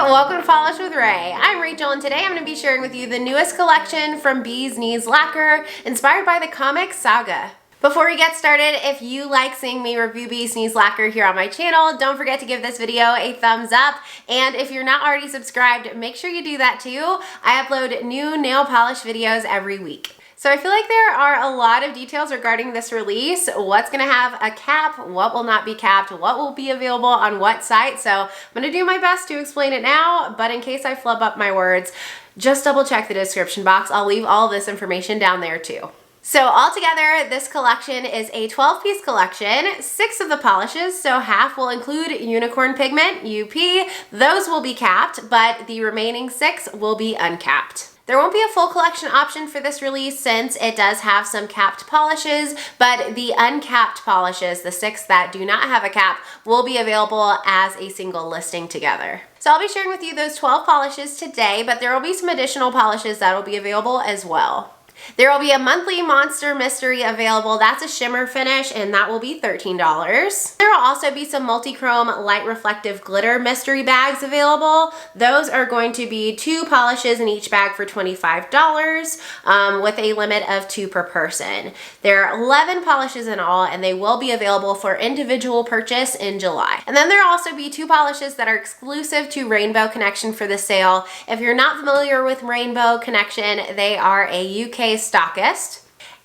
welcome to Polish with Ray. I'm Rachel and today I'm going to be sharing with you the newest collection from Bee's Knees Lacquer, inspired by the comic Saga. Before we get started, if you like seeing me review Bee's Knees Lacquer here on my channel, don't forget to give this video a thumbs up. And if you're not already subscribed, make sure you do that too. I upload new nail polish videos every week. So I feel like there are a lot of details regarding this release. What's gonna have a cap, what will not be capped, what will be available on what site. So I'm gonna do my best to explain it now, but in case I flub up my words, just double check the description box. I'll leave all of this information down there too. So altogether, this collection is a 12-piece collection, 6 of the polishes, so half will include unicorn pigment, UP. Those will be capped, but the remaining 6 will be uncapped. There won't be a full collection option for this release since it does have some capped polishes, but the uncapped polishes, the 6 that do not have a cap, will be available as a single listing together. So I'll be sharing with you those 12 polishes today, but there will be some additional polishes that will be available as well. There will be a monthly Monster Mystery available. That's a shimmer finish, and that will be $13. There will also be some Multichrome light reflective glitter mystery bags available. Those are going to be 2 polishes in each bag for $25 with a limit of 2 per person. There are 11 polishes in all, and they will be available for individual purchase in July. And then there will also be 2 polishes that are exclusive to Rainbow Connection for the sale. If you're not familiar with Rainbow Connection, they are a UK stockist,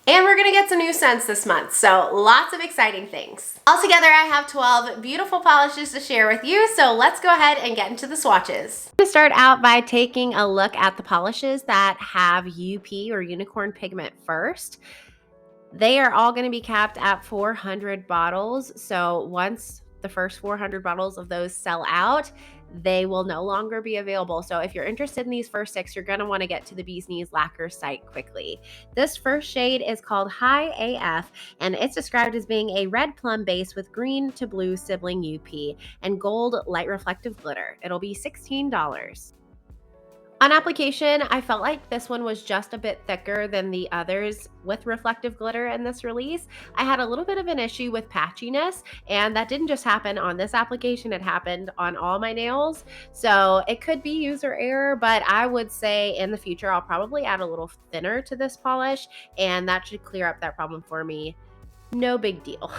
and we're gonna get some new scents this month, so lots of exciting things. Altogether, I have 12 beautiful polishes to share with you, so let's go ahead and get into the swatches. I'm gonna start out by taking a look at the polishes that have UP or unicorn pigment first. They are all gonna be capped at 400 bottles, so once the first 400 bottles of those sell out, they will no longer be available. So if you're interested in these first 6, you're gonna wanna get to the Bee's Knees Lacquer site quickly. This first shade is called High AF, and it's described as being a red plum base with green to blue sibling UP and gold light reflective glitter. It'll be $16. On application, I felt like this one was just a bit thicker than the others with reflective glitter in this release. I had a little bit of an issue with patchiness, and that didn't just happen on this application, it happened on all my nails. So it could be user error, but I would say in the future, I'll probably add a little thinner to this polish, and that should clear up that problem for me. No big deal.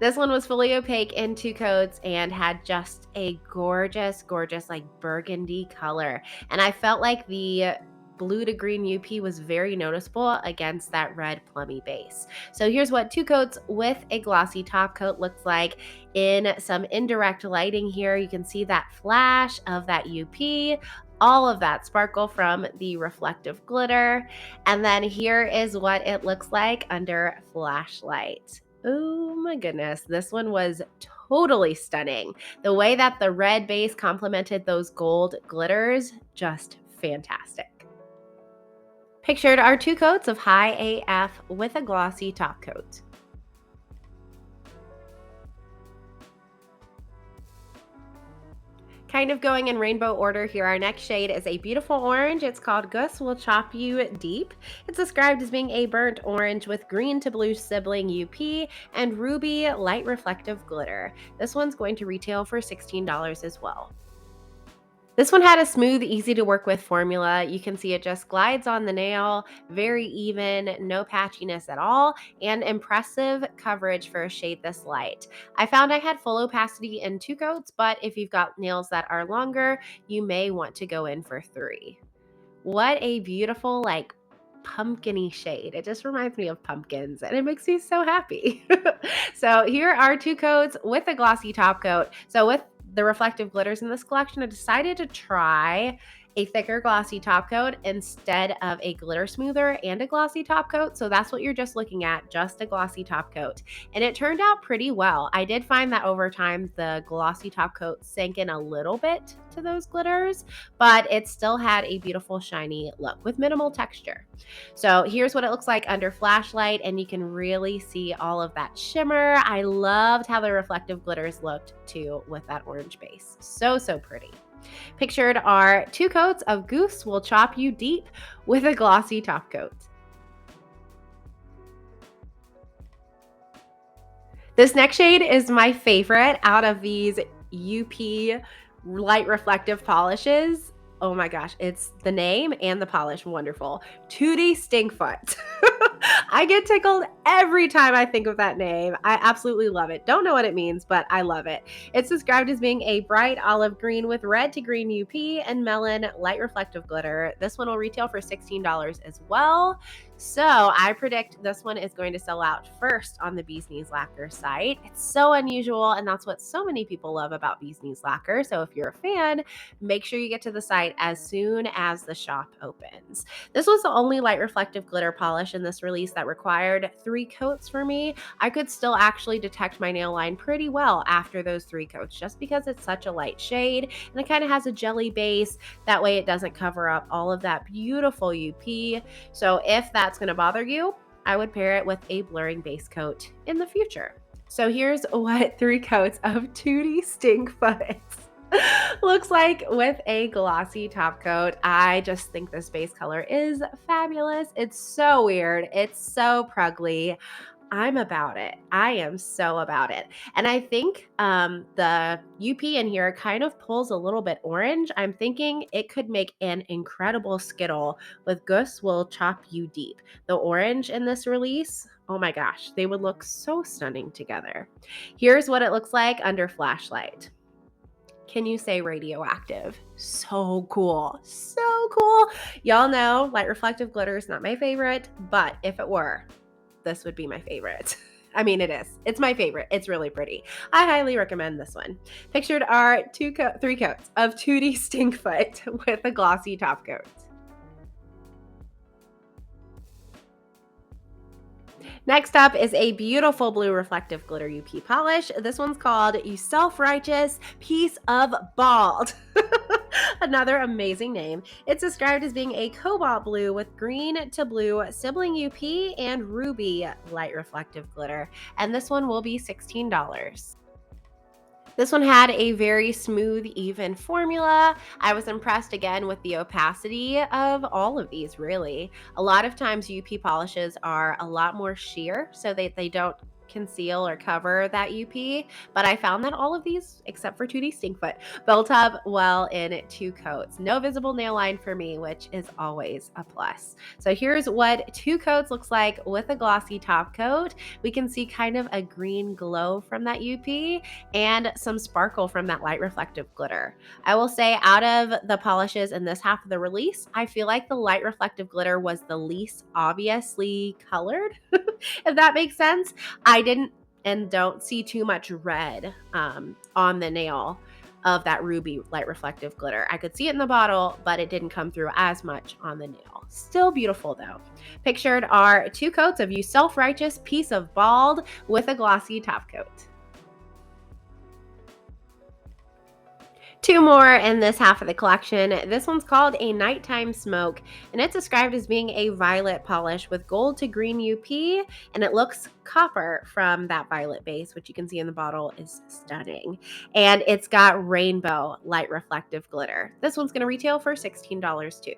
This one was fully opaque in 2 coats and had just a gorgeous, gorgeous like burgundy color. And I felt like the blue to green UP was very noticeable against that red plummy base. So here's what 2 coats with a glossy top coat looks like. In some indirect lighting here, you can see that flash of that UP, all of that sparkle from the reflective glitter. And then here is what it looks like under flashlight. Oh my goodness, this one was totally stunning. The way that the red base complemented those gold glitters, just fantastic. Pictured are 2 coats of High AF with a glossy top coat. Kind of going in rainbow order here, our next shade is a beautiful orange. It's called Ghus Will Chop You Deep. It's described as being a burnt orange with green to blue sibling UP and ruby light reflective glitter. This one's going to retail for $16 as well. This one had a smooth, easy to work with formula. You can see it just glides on the nail, very even, no patchiness at all, and impressive coverage for a shade this light. I found I had full opacity in 2 coats, but if you've got nails that are longer, you may want to go in for 3. What a beautiful, like, pumpkin-y shade. It just reminds me of pumpkins and it makes me so happy. So here are 2 coats with a glossy top coat. So with the reflective glitters in this collection, I decided to try a thicker glossy top coat instead of a glitter smoother and a glossy top coat. So that's what you're just looking at, just a glossy top coat. And it turned out pretty well. I did find that over time, the glossy top coat sank in a little bit to those glitters, but it still had a beautiful shiny look with minimal texture. So here's what it looks like under flashlight, and you can really see all of that shimmer. I loved how the reflective glitters looked too with that orange base. So, so pretty. Pictured are 2 coats of Ghus Will Chop You Deep with a glossy top coat. This next shade is my favorite out of these UP light reflective polishes. Oh my gosh, it's the name and the polish wonderful. Tooty Stinkfoot. I get tickled every time I think of that name. I absolutely love it. Don't know what it means, but I love it. It's described as being a bright olive green with red to green UP and melon light reflective glitter. This one will retail for $16 as well. So I predict this one is going to sell out first on the Bee's Knees Lacquer site. It's so unusual, and that's what so many people love about Bee's Knees Lacquer. So if you're a fan, make sure you get to the site as soon as the shop opens. This was the only light reflective glitter polish in this release that required 3 coats for me. I could still actually detect my nail line pretty well after those 3 coats just because it's such a light shade and it kind of has a jelly base. That way it doesn't cover up all of that beautiful UP. So if that's going to bother you, I would pair it with a blurring base coat in the future. So here's what 3 coats of Tooty Stinkfoot looks like with a glossy top coat. I just think this base color is fabulous. It's so weird. It's so pruggly. I'm about it. I am so about it. And I think the UP in here kind of pulls a little bit orange. I'm thinking it could make an incredible Skittle with Ghus Will Chop You Deep. The orange in this release, oh my gosh, they would look so stunning together. Here's what it looks like under flashlight. Can you say radioactive? So cool. So cool. Y'all know light reflective glitter is not my favorite, but if it were, this would be my favorite. I mean, it is. It's my favorite. It's really pretty. I highly recommend this one. Pictured are 3 coats of Tooty Stinkfoot with a glossy top coat. Next up is a beautiful blue reflective glitter UP polish. This one's called You Self-Righteous Piece of Bald. Another amazing name. It's described as being a cobalt blue with green to blue sibling UP and ruby light reflective glitter. And this one will be $16. This one had a very smooth, even formula. I was impressed again with the opacity of all of these, really. A lot of times UP polishes are a lot more sheer, so they don't conceal or cover that UP, but I found that all of these, except for Tooty Stinkfoot, built up well in 2 coats. No visible nail line for me, which is always a plus. So here's what 2 coats looks like with a glossy top coat. We can see kind of a green glow from that UP and some sparkle from that light reflective glitter. I will say out of the polishes in this half of the release, I feel like the light reflective glitter was the least obviously colored, if that makes sense. I didn't and don't see too much red on the nail of that ruby light reflective glitter. I could see it in the bottle, but it didn't come through as much on the nail. Still beautiful though. Pictured are 2 coats of You Self-Righteous Piece of Bald with a glossy top coat. 2 more in this half of the collection. This one's called a Nighttime Smoke, and it's described as being a violet polish with gold to green UP, and it looks copper from that violet base, which you can see in the bottle is stunning. And it's got rainbow light reflective glitter. This one's going to retail for $16 too.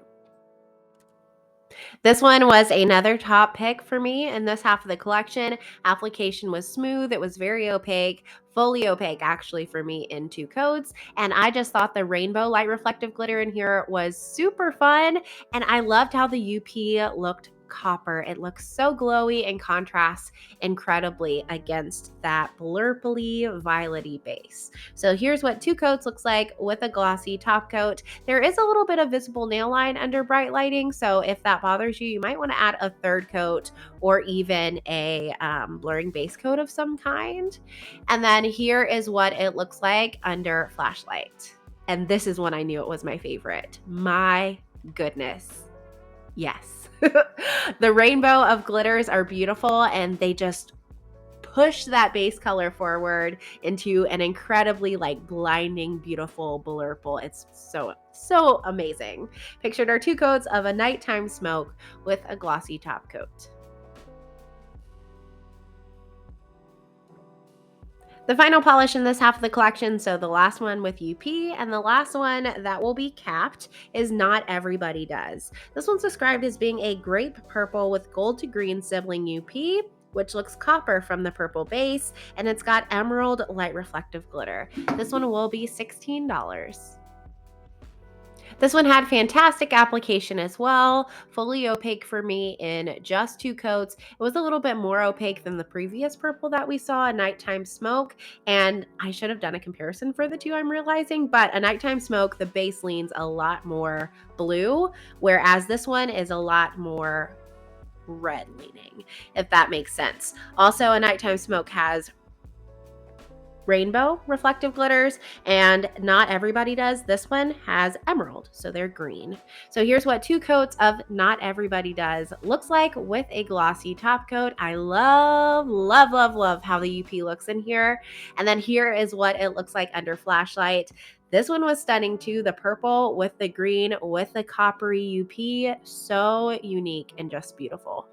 This one was another top pick for me in this half of the collection. Application was smooth. It was very opaque, fully opaque actually for me in 2 coats. And I just thought the rainbow light reflective glitter in here was super fun. And I loved how the UP looked copper. It looks so glowy and contrasts incredibly against that blurply violety base. So here's what 2 coats looks like with a glossy top coat. There is a little bit of visible nail line under bright lighting, so if that bothers you, you might want to add a 3rd coat or even a blurring base coat of some kind. And then here is what it looks like under flashlight. And this is when I knew it was my favorite. My goodness. Yes. The rainbow of glitters are beautiful, and they just push that base color forward into an incredibly blinding, beautiful blurple. It's so amazing. Pictured are 2 coats of a Nighttime Smoke with a glossy top coat. The final polish in this half of the collection, so the last one with UP and the last one that will be capped, is Not Everybody Does. This one's described as being a grape purple with gold to green sibling UP which looks copper from the purple base, and it's got emerald light reflective glitter. This one will be $16. This one had fantastic application as well, fully opaque for me in just 2 coats. It was a little bit more opaque than the previous purple that we saw, a Nighttime Smoke, and I should have done a comparison for the two, I'm realizing, but a Nighttime Smoke, the base leans a lot more blue, whereas this one is a lot more red leaning, if that makes sense. Also, a Nighttime Smoke has rainbow reflective glitters, and not everybody does. This one has emerald, so they're green. So here's what 2 coats of Not Everybody Does looks like with a glossy top coat. I love, love, love, love how the UP looks in here. And then here is what it looks like under flashlight. This one was stunning too, the purple with the green with the coppery UP. So unique and just beautiful.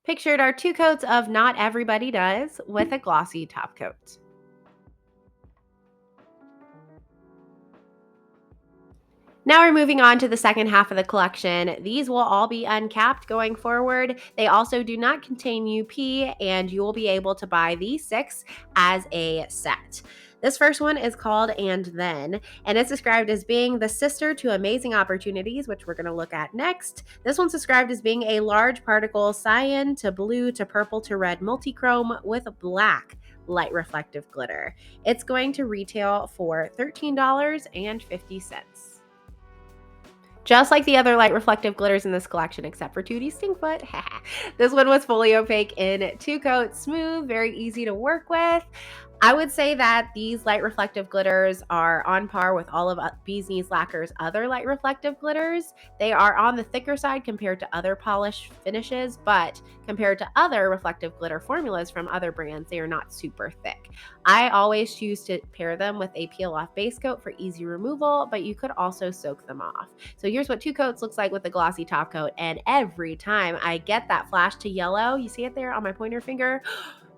Pictured are 2 coats of Not Everybody Does with a glossy top coat. Now we're moving on to the second half of the collection. These will all be uncapped going forward. They also do not contain UP, and you will be able to buy these 6 as a set. This first one is called And Then, and it's described as being the sister to Amazing Opportunities, which we're going to look at next. This one's described as being a large particle cyan to blue to purple to red multichrome with black light reflective glitter. It's going to retail for $13.50. Just like the other light reflective glitters in this collection, except for Tooty Stinkfoot. This one was fully opaque in 2 coats, smooth, very easy to work with. I would say that these light reflective glitters are on par with all of Bee's Knees Lacquer's other light reflective glitters. They are on the thicker side compared to other polished finishes, but compared to other reflective glitter formulas from other brands, they are not super thick. I always choose to pair them with a peel-off base coat for easy removal, but you could also soak them off. So here's what 2 coats looks like with a glossy top coat, and every time I get that flash to yellow, you see it there on my pointer finger?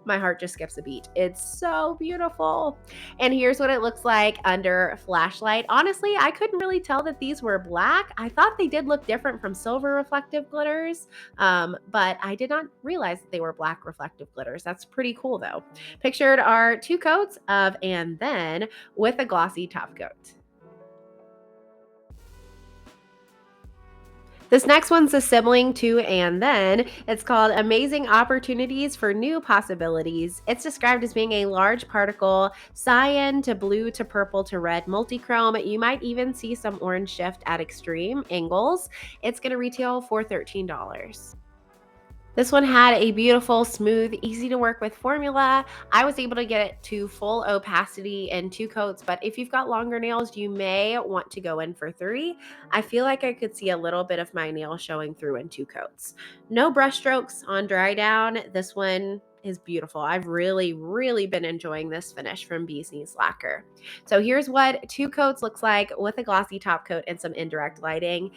My heart just skips a beat. It's so beautiful. And here's what it looks like under flashlight. Honestly, I couldn't really tell that these were black. I thought they did look different from silver reflective glitters, but I did not realize that they were black reflective glitters. That's pretty cool though. Pictured are 2 coats of And Then with a glossy top coat. This next one's a sibling to And Then. It's called Amazing Opportunities for New Possibilities. It's described as being a large particle, cyan to blue to purple to red multichrome. You might even see some orange shift at extreme angles. It's going to retail for $13. This one had a beautiful, smooth, easy to work with formula. I was able to get it to full opacity in 2 coats, but if you've got longer nails, you may want to go in for 3. I feel like I could see a little bit of my nail showing through in 2 coats. No brush strokes on dry down. This one is beautiful. I've really, really been enjoying this finish from Bee's Knees Lacquer. So here's what 2 coats looks like with a glossy top coat and some indirect lighting.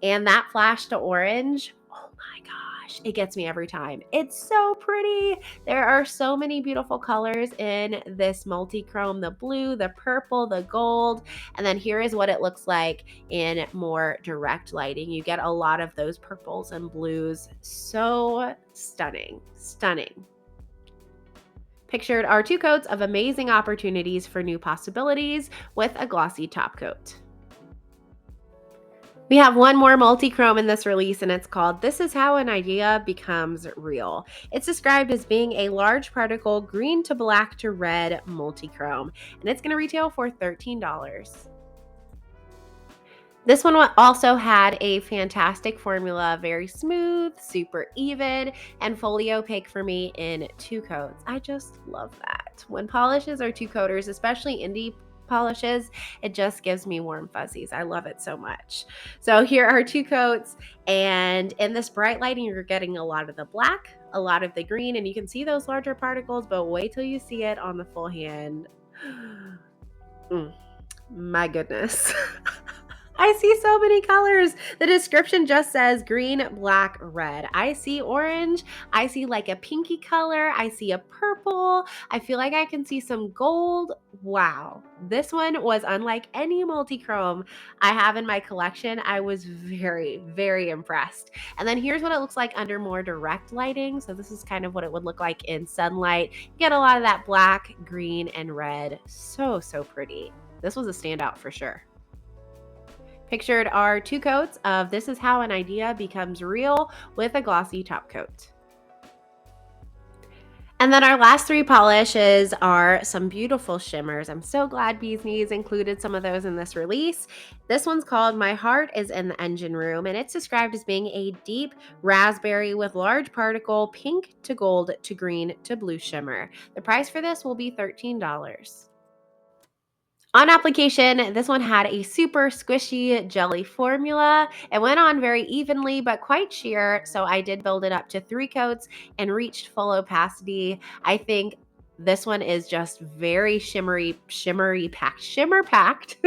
And that flash to orange, oh my gosh, it gets me every time. It's so pretty. There are so many beautiful colors in this multichrome, the blue, the purple, the gold, and then here is what it looks like in more direct lighting. You get a lot of those purples and blues. So stunning, stunning. Pictured are 2 coats of Amazing Opportunities for New Possibilities with a glossy top coat. We have one more multichrome in this release, and it's called This Is How an Idea Becomes Real. It's described as being a large particle green to black to red multichrome, and it's going to retail for $13. This one also had a fantastic formula, very smooth, super even, and fully opaque for me in 2 coats. I just love that. When polishes are 2 coaters, especially indie polishes, it just gives me warm fuzzies. I love it so much. So here are 2 coats, and in this bright lighting, you're getting a lot of the black, a lot of the green, and you can see those larger particles, but wait till you see it on the full hand. My goodness. I see so many colors. The description just says green, black, red. I see orange. I see like a pinky color. I see a purple. I feel like I can see some gold. Wow, this one was unlike any multichrome I have in my collection. I was very, very impressed. And then here's what it looks like under more direct lighting. So this is kind of what it would look like in sunlight. You get a lot of that black, green, and red. So, so pretty. This was a standout for sure. Pictured are 2 coats of This Is How an Idea Becomes Real with a glossy top coat. And then our last 3 polishes are some beautiful shimmers. I'm so glad Bee's Knees included some of those in this release. This one's called My Heart is in the Engine Room, and it's described as being a deep raspberry with large particle pink to gold to green to blue shimmer. The price for this will be $13. On application, this one had a super squishy jelly formula. It went on very evenly but quite sheer, so I did build it up to 3 coats and reached full opacity. I think this one is just very shimmer packed.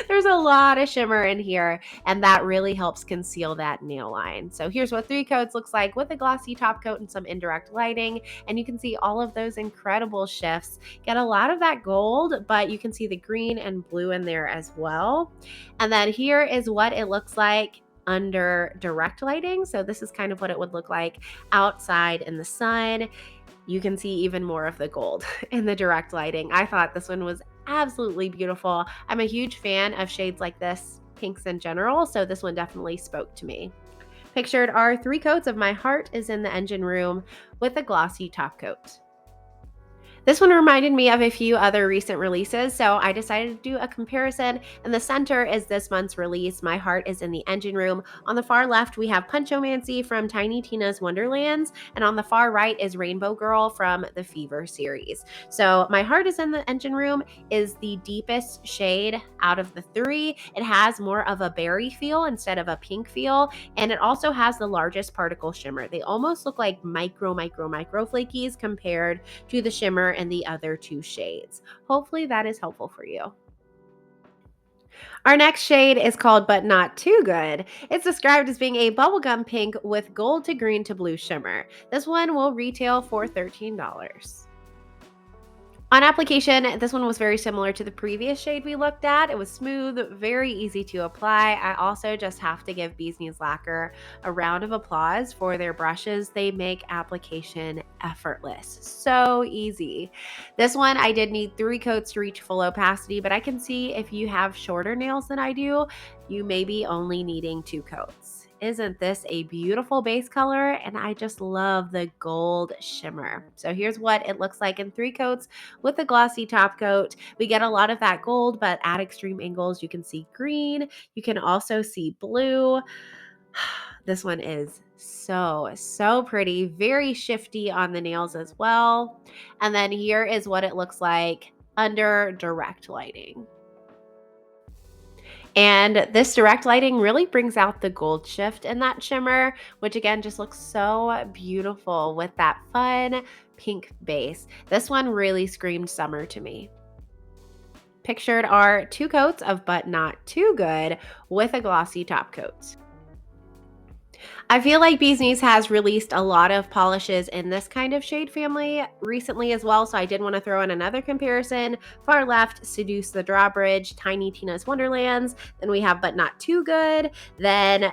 There's a lot of shimmer in here, and that really helps conceal that nail line. So here's what 3 coats looks like with a glossy top coat and some indirect lighting, and you can see all of those incredible shifts. Get a lot of that gold, but you can see the green and blue in there as well. And then here is what it looks like under direct lighting. So this is kind of what it would look like outside in the sun. You can see even more of the gold in the direct lighting. I thought this one was absolutely beautiful. I'm a huge fan of shades like this, pinks in general, so this one definitely spoke to me. Pictured are 3 coats of My Heart is in the Engine Room with a glossy top coat. This one reminded me of a few other recent releases, so I decided to do a comparison. In the center is this month's release, My Heart is in the Engine Room. On the far left, we have Punchomancy from Tiny Tina's Wonderlands, and on the far right is Rainbow Girl from the Fever series. So My Heart is in the Engine Room is the deepest shade out of the 3. It has more of a berry feel instead of a pink feel, and it also has the largest particle shimmer. They almost look like micro flakies compared to the shimmer and the other 2 shades. Hopefully that is helpful for you. Our next shade is called But Not Too Good. It's described as being a bubblegum pink with gold to green to blue shimmer. This one will retail for $13. On application, this one was very similar to the previous shade we looked at. It was smooth, very easy to apply. I also just have to give Bee's Knees Lacquer a round of applause for their brushes. They make application effortless. So easy. This one, I did need 3 coats to reach full opacity, but I can see if you have shorter nails than I do, you may be only needing 2 coats. Isn't this a beautiful base color? And I just love the gold shimmer. So here's what it looks like in 3 coats with a glossy top coat. We get a lot of that gold, but at extreme angles, you can see green. You can also see blue. This one is so pretty, very shifty on the nails as well. And then here is what it looks like under direct lighting. And this direct lighting really brings out the gold shift in that shimmer, which again just looks so beautiful with that fun pink base. This one really screamed summer to me. Pictured are 2 coats of But Not Too Good with a glossy top coat. I feel like Bee's Knees has released a lot of polishes in this kind of shade family recently as well, so I did want to throw in another comparison. Far left, Seduce the Drawbridge, Tiny Tina's Wonderlands. Then we have But Not Too Good. Then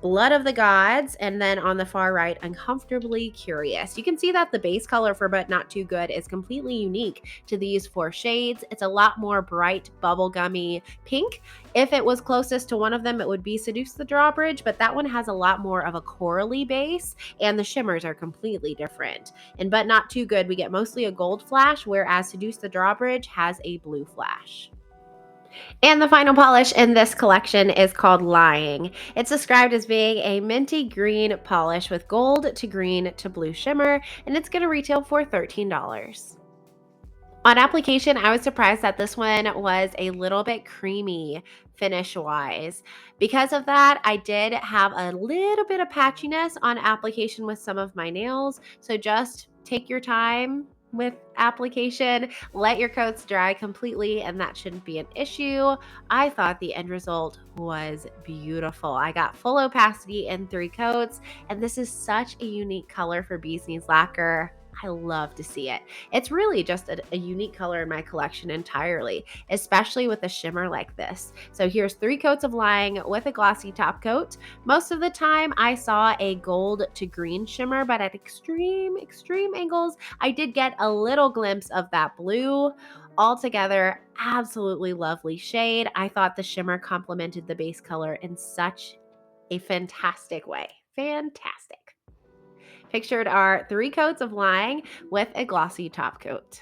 Blood of the Gods, and then on the far right, Uncomfortably Curious. You can see that the base color for But Not Too Good is completely unique to these 4 shades. It's a lot more bright, bubblegummy pink. If it was closest to one of them, it would be Seduce the Drawbridge, but that one has a lot more of a corally base, and the shimmers are completely different. In But Not Too Good, we get mostly a gold flash, whereas Seduce the Drawbridge has a blue flash. And the final polish in this collection is called Lying. It's described as being a minty green polish with gold to green to blue shimmer, and it's going to retail for $13. On application, I was surprised that this one was a little bit creamy finish-wise. Because of that, I did have a little bit of patchiness on application with some of my nails, so just take your time with application, let your coats dry completely, and that shouldn't be an issue. I thought the end result was beautiful. I got full opacity in 3 coats, and this is such a unique color for Bee's Knees Lacquer. I love to see it. It's really just a unique color in my collection entirely, especially with a shimmer like this. So here's 3 coats of lying with a glossy top coat. Most of the time I saw a gold to green shimmer, but at extreme angles, I did get a little glimpse of that blue. Altogether, absolutely lovely shade. I thought the shimmer complemented the base color in such a fantastic way. Fantastic. Pictured are 3 coats of lying with a glossy top coat.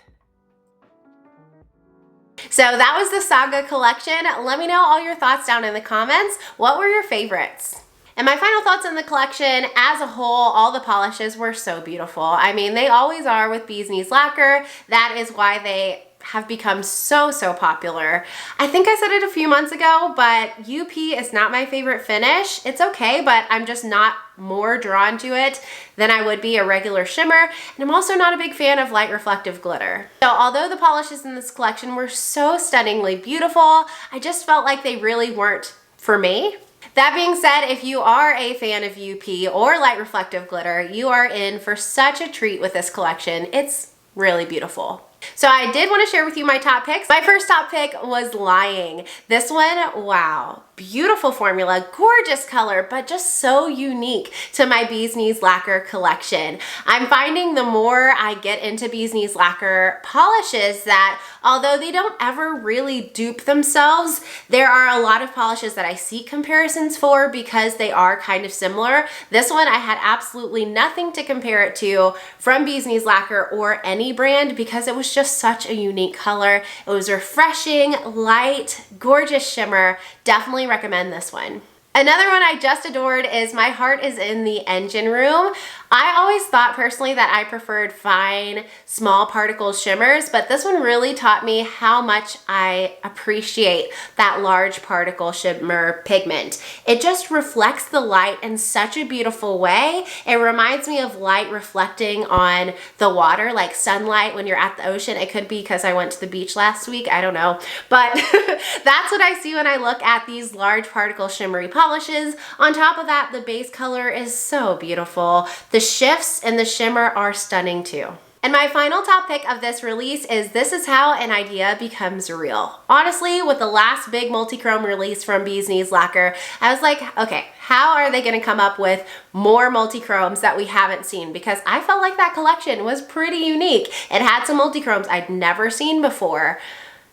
So that was the Saga collection. Let me know all your thoughts down in the comments. What were your favorites? And my final thoughts on the collection as a whole, all the polishes were so beautiful. I mean, they always are with Bee's Knees Lacquer. That is why they have become so popular. I think I said it a few months ago, but UP is not my favorite finish. It's okay, but I'm just not more drawn to it than I would be a regular shimmer. And I'm also not a big fan of light reflective glitter. So although the polishes in this collection were so stunningly beautiful, I just felt like they really weren't for me. That being said, if you are a fan of UP or light reflective glitter, you are in for such a treat with this collection. It's really beautiful. So I did want to share with you my top picks. My first top pick was Lying. This one, wow, beautiful formula, gorgeous color, but just so unique to my Bee's Knees Lacquer collection. I'm finding the more I get into Bee's Knees Lacquer polishes that although they don't ever really dupe themselves, there are a lot of polishes that I see comparisons for because they are kind of similar. This one I had absolutely nothing to compare it to from Bee's Knees Lacquer or any brand because it was just such a unique color. It was refreshing, light, gorgeous shimmer. Definitely recommend this one. Another one I just adored is My Heart is in the Engine Room. I always thought personally that I preferred fine, small particle shimmers, but this one really taught me how much I appreciate that large particle shimmer pigment. It just reflects the light in such a beautiful way. It reminds me of light reflecting on the water, like sunlight when you're at the ocean. It could be because I went to the beach last week, I don't know. But that's what I see when I look at these large particle shimmery polishes. On top of that, the base color is so beautiful. The shifts and the shimmer are stunning too. And my final top pick of this release is This Is How an Idea Becomes Real. Honestly, with the last big multichrome release from Bee's Knees Lacquer, I was like, okay, how are they gonna come up with more multichromes that we haven't seen? Because I felt like that collection was pretty unique. It had some multichromes I'd never seen before.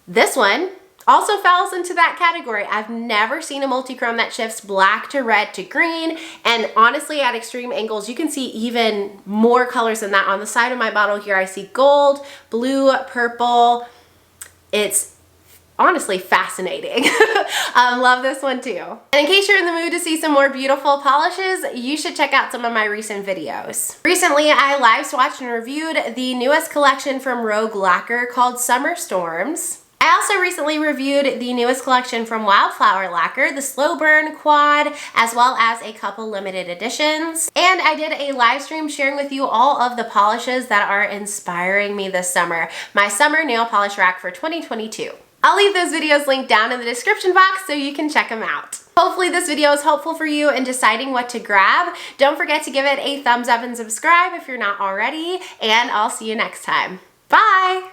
This one also falls into that category. I've never seen a multichrome that shifts black to red to green, and honestly at extreme angles you can see even more colors than that. On the side of my bottle here I see gold, blue, purple. It's honestly fascinating. Love this one too. And in case you're in the mood to see some more beautiful polishes, you should check out some of my recent videos. Recently, I live swatched and reviewed the newest collection from Rogue Lacquer called Summer Storms. I also recently reviewed the newest collection from Wildflower Lacquer, the Slow Burn Quad, as well as a couple limited editions. And I did a live stream sharing with you all of the polishes that are inspiring me this summer, my summer nail polish rack for 2022. I'll leave those videos linked down in the description box so you can check them out. Hopefully this video is helpful for you in deciding what to grab. Don't forget to give it a thumbs up and subscribe if you're not already, and I'll see you next time. Bye!